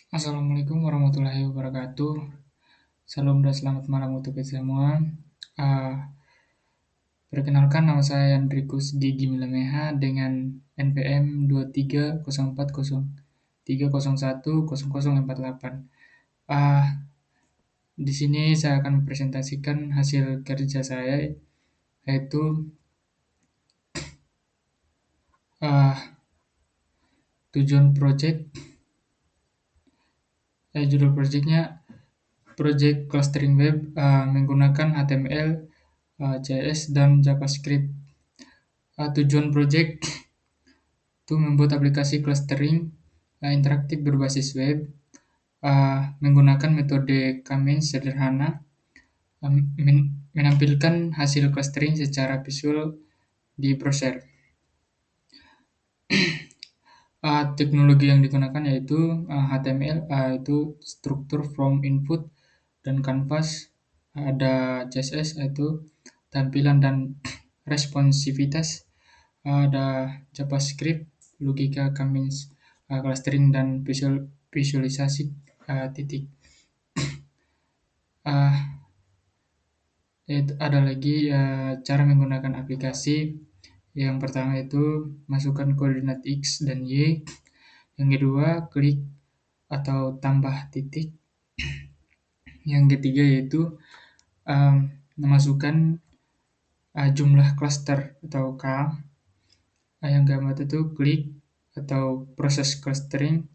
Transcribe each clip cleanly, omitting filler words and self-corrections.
Assalamualaikum warahmatullahi wabarakatuh. Salam dan selamat malam untuk kita semua. Uh, Perkenalkan, nama saya Yandrikus Gigi Milameha dengan NPM 230403010048. Di sini saya akan mempresentasikan hasil kerja saya, yaitu uh, tujuan project. Judul projectnya Project Clustering Web menggunakan HTML, CSS, dan JavaScript. Tujuan project itu membuat aplikasi clustering interaktif berbasis web menggunakan metode K-means sederhana, menampilkan hasil clustering secara visual di browser. Teknologi yang digunakan yaitu HTML, itu struktur from input dan canvas, ada CSS yaitu tampilan dan responsivitas, ada JavaScript, logika K-means, clustering dan visualisasi titik. Ada lagi cara menggunakan aplikasi. Yang pertama itu masukkan koordinat X dan Y. Yang kedua, klik atau tambah titik. Yang ketiga yaitu memasukkan jumlah cluster atau K. Yang keempat itu klik atau proses clustering.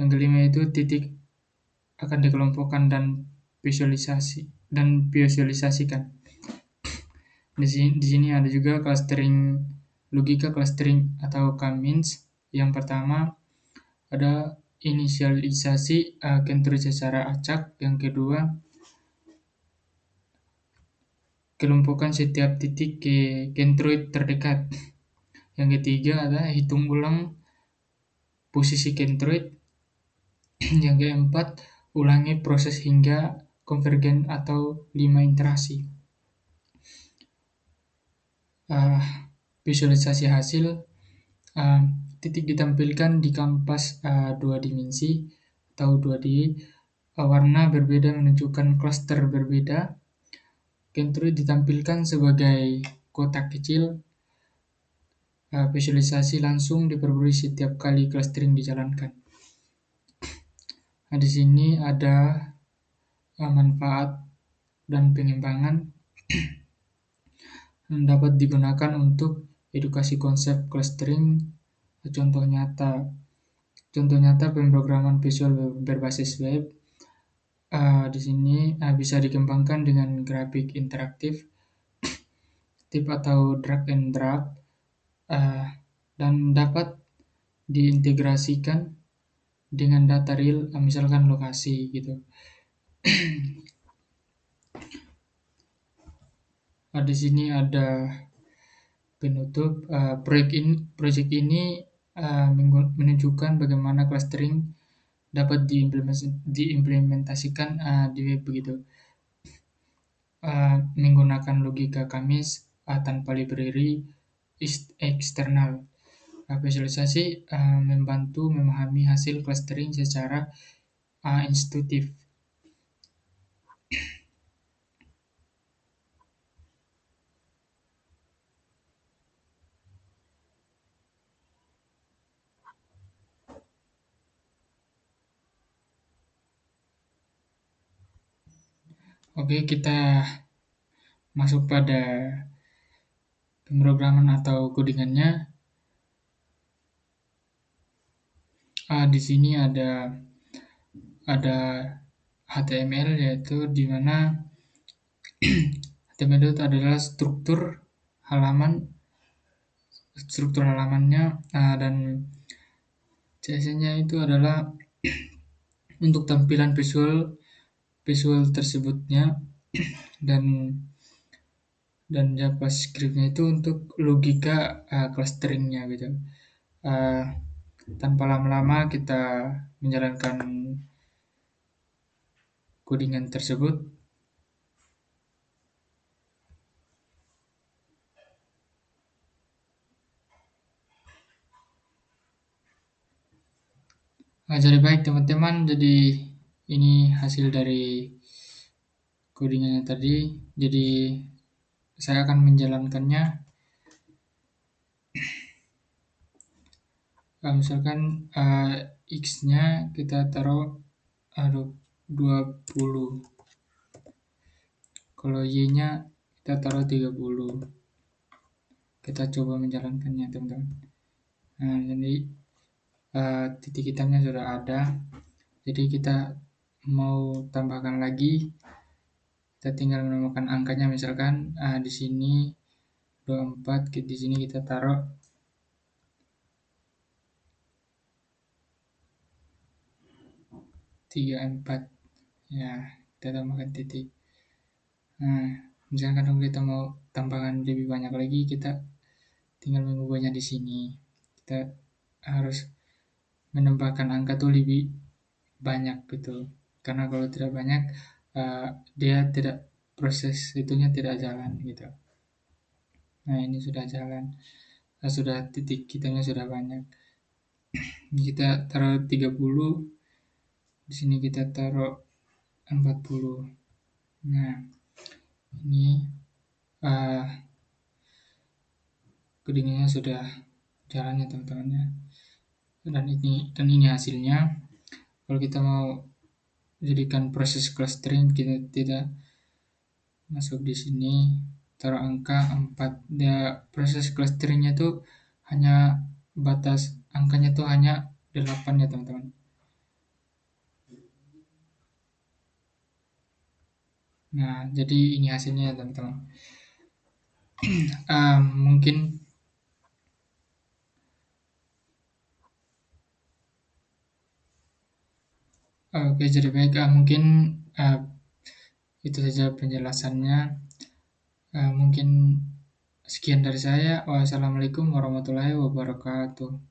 Yang kelima itu titik akan dikelompokkan dan visualisasikan. Di sini ada juga clustering, logika clustering atau K-means. Yang pertama ada inisialisasi Kentruid secara acak. Yang kedua, kelompokkan setiap titik ke Kentruid terdekat. Yang ketiga ada hitung ulang posisi Kentruid. Yang keempat, ulangi proses hingga konvergen atau 5 iterasi. Visualisasi hasil, titik ditampilkan di kanvas 2 dimensi atau 2D. Warna berbeda menunjukkan klaster berbeda. Kentruid ditampilkan sebagai kotak kecil. Visualisasi langsung diperbarui setiap kali clustering dijalankan. Di sini ada manfaat dan pengembangan dapat digunakan untuk edukasi konsep clustering. Contoh nyata pemrograman visual berbasis web. Di sini bisa dikembangkan dengan grafik interaktif, tip atau drag and drop, dan dapat diintegrasikan dengan data real, misalkan lokasi gitu. Di sini ada penutup. Proyek ini menunjukkan bagaimana clustering dapat diimplementasikan di web begitu. Menggunakan logika K-means tanpa library eksternal. Visualisasi membantu memahami hasil clustering secara intuitif. Oke, kita masuk pada pemrograman atau codingannya. Di sini ada HTML, yaitu di mana HTML itu adalah struktur halamannya, dan CSS-nya itu adalah untuk tampilan visual tersebutnya, dan JavaScript-nya itu untuk logika clusteringnya gitu. Tanpa lama-lama kita menjalankan codingan tersebut. Jadi baik teman-teman, jadi ini hasil dari codingannya tadi. Jadi saya akan menjalankannya. Misalkan x-nya kita taruh aduh 20. Kalau y-nya kita taruh 30. Kita coba menjalankannya teman-teman. Nah, jadi titik hitamnya sudah ada. Jadi kita mau tambahkan lagi, kita tinggal menemukan angkanya. Misalkan di sini 24, di sini kita taruh 34. Ya, kita tambahkan titik. Nah, misalkan kalau kita mau tambahkan lebih banyak lagi, kita tinggal mengubahnya di sini. Kita harus menambahkan angka tuh lebih banyak gitu. Karena kalau tidak banyak, dia tidak, proses itunya tidak jalan gitu. Nah, ini sudah jalan. Sudah titik kitanya sudah banyak. Kita taruh 30, di sini kita taruh 40. Nah, ini uh, codingannya sudah jalannya teman-teman ya. Dan ini hasilnya. Kalau kita mau jadikan proses clustering, kita tidak masuk di sini, taruh angka 4. Dia proses clusteringnya tuh hanya batas angkanya tuh hanya 8 ya teman-teman. Nah, jadi ini hasilnya ya teman-teman. Mungkin oke, jadi baik, mungkin uh, itu saja penjelasannya. Mungkin sekian dari saya. Wassalamualaikum warahmatullahi wabarakatuh.